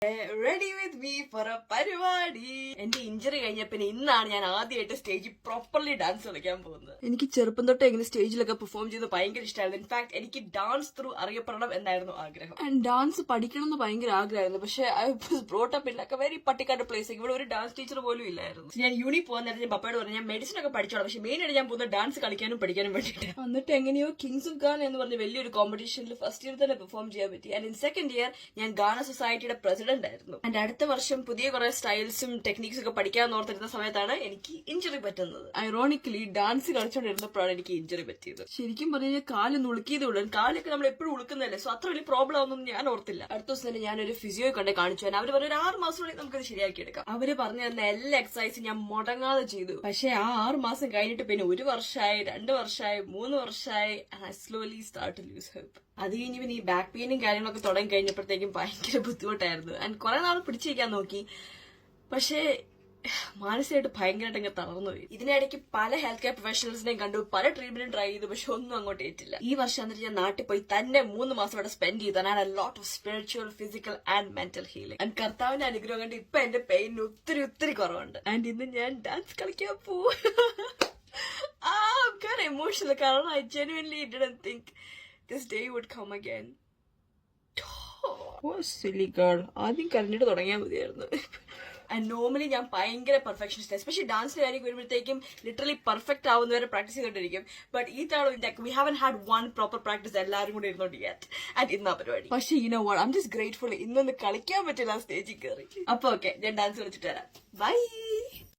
Ready with me for a പരിപാടി. എന്റെ injury കഴിഞ്ഞ പിന്നെ ഇന്നാണ് ഞാൻ ആദ്യമായിട്ട് സ്റ്റേജിൽ പ്രോപ്പർലി ഡാൻസ് കളിക്കാൻ പോകുന്നത്. എനിക്ക് ചെറുപ്പം തൊട്ടേ ഇങ്ങനെ സ്റ്റേജിലൊക്കെ പെർഫോം ചെയ്ത് ഭയങ്കര ഇഷ്ടമായിരുന്നു. ഇൻഫാക്ട് എനിക്ക് ഡാൻസ് ത്രൂ അറിയപ്പെടണം എന്നായിരുന്നു ആഗ്രഹം. ആൻഡ് ഡാൻസ് പഠിക്കണം എന്ന് ഭയങ്കര ആഗ്രഹമായിരുന്നു. പക്ഷെ I was brought up in like A very Pattikkad place. ഇവിടെ ഒരു ഡാൻസ് ടീച്ചർ പോലും ഇല്ലായിരുന്നു. ഞാൻ യൂണി പോകുന്ന നേരത്തെ ഞാൻ പപ്പയോട് പറഞ്ഞു ഞാൻ മെഡിസിൻ ഒക്കെ പഠിച്ചോളാം, പക്ഷെ മെയിൻ ആയിട്ട് ഞാൻ പോകുന്ന ഡാൻസ് കളിക്കാനും പഠിക്കാനും വേണ്ടിയിട്ട്. എന്നിട്ട് എങ്ങനെയോ കിങ്സ് ഓഫ് ഗാന എന്ന് പറഞ്ഞ വലിയൊരു കോമ്പറ്റീഷനിൽ ഫസ്റ്റ് ഇയർ തന്നെ പെർഫോം ചെയ്യാൻ പറ്റി. ആൻഡ് ഇൻ സെക്കൻഡ് ഇയർ ഞാൻ ഗാന സൊസൈറ്റിയുടെ പ്രസിഡന്റ് ആയിരുന്നു. ആൻഡ് അടുത്ത വർഷം പുതിയ കുറെ സ്റ്റൈൽസും ടെക്നിക്സും ഒക്കെ പഠിക്കാൻ ഓർത്തിരുന്ന സമയത്താണ് എനിക്ക് ഇഞ്ചറി പറ്റുന്നത്. ഐറോണിക്കലി ഡാൻസ് കളിച്ചോണ്ടിരുന്നപ്പോഴാണ് എനിക്ക് ഇഞ്ചറി പറ്റിയത്. ശരിക്കും പറഞ്ഞു കാല് ഉളുക്കിയതുള്ളൂ. കാലൊക്കെ നമ്മൾ എപ്പോഴും ഉളുക്കുന്നതല്ലേ, സോ അത്ര വലിയ പ്രോബ്ലം ഒന്നും ഞാൻ ഓർത്തില്ല. അടുത്ത ദിവസം തന്നെ ഞാനൊരു ഫിസിയോ കൊണ്ടേ കാണിച്ചു. അവർ പറഞ്ഞു ഒരു 6 മാസത്തിനുള്ളിൽ നമുക്കത് ശരിയാക്കി എടുക്കാം. അവര് പറഞ്ഞു തന്ന എല്ലാ എക്സസൈസും ഞാൻ മുടങ്ങാതെ ചെയ്തു. പക്ഷെ ആ 6 മാസം കഴിഞ്ഞിട്ട് പിന്നെ 1 വർഷമായി, 2 വർഷമായി, 3 വർഷമായി. I slowly start to lose hope. അത് കഴിഞ്ഞ് പിന്നെ ഈ ബാക്ക് പെയിനും കാര്യങ്ങളൊക്കെ തുടങ്ങി കഴിഞ്ഞപ്പോഴത്തേക്കും ഭയങ്കര ബുദ്ധിമുട്ടായിരുന്നു. ആൻഡ് കുറെ നാൾ പിടിച്ചിരിക്കാൻ നോക്കി, പക്ഷേ മാനസികമായിട്ട് ഭയങ്കരമായിട്ട് അങ്ങ് തളർന്നുപോയി. ഇതിനിടയ്ക്ക് പല ഹെൽത്ത് കെയർ പ്രൊഫഷണൽസിനെയും കണ്ടു, പല ട്രീറ്റ്മെന്റും ട്രൈ ചെയ്തു, പക്ഷെ ഒന്നും അങ്ങോട്ട് ഏറ്റില്ല. ഈ വർഷം എന്നിട്ട് ഞാൻ നാട്ടിൽ പോയി തന്നെ 3 മാസം അവിടെ സ്പെൻഡ് ചെയ്തു. And a lot of spiritual, physical and mental healing. And കർത്താവിന്റെ അനുഗ്രഹം കൊണ്ട് ഇപ്പൊ എന്റെ പെയിന് ഒത്തിരി കുറവുണ്ട്. ആൻഡ് ഇന്ന് ഞാൻ ഡാൻസ് കളിക്കാൻ പോവും. I'm kind of emotional കാരണം I genuinely didn't think this day would come again. Oh, silly girl. ആദ്യം കരഞ്ഞിട്ട് തുടങ്ങിയാൽ മതിയായിരുന്നു. ആൻഡ് നോർമലി ഞാൻ ഭയങ്കര പെർഫെക്ഷനിസ്റ്റ്, എസ്പെഷ്യലി ഡാൻസിന്റെ കാര്യം വരുമ്പോഴത്തേക്കും ലിറ്ററലി പെർഫെക്റ്റ് ആവുന്നവരെ പ്രാക്ടീസ് ചെയ്തോണ്ടിരിക്കും. ബട്ട് ഈ തവണ we haven't had one proper practice എല്ലാവരും കൂടി ഇരുന്നോണ്ട് യാറ്റ്. ആൻഡ് ഇന്നാ പരിപാടി. പക്ഷെ you know what, I am just grateful ഇന്നൊന്ന് കളിക്കാൻ പറ്റില്ല സ്റ്റേജിൽ കയറി. അപ്പൊ ഓക്കെ, ഞാൻ ഡാൻസ് കളിച്ചിട്ട് വരാം. ബൈ.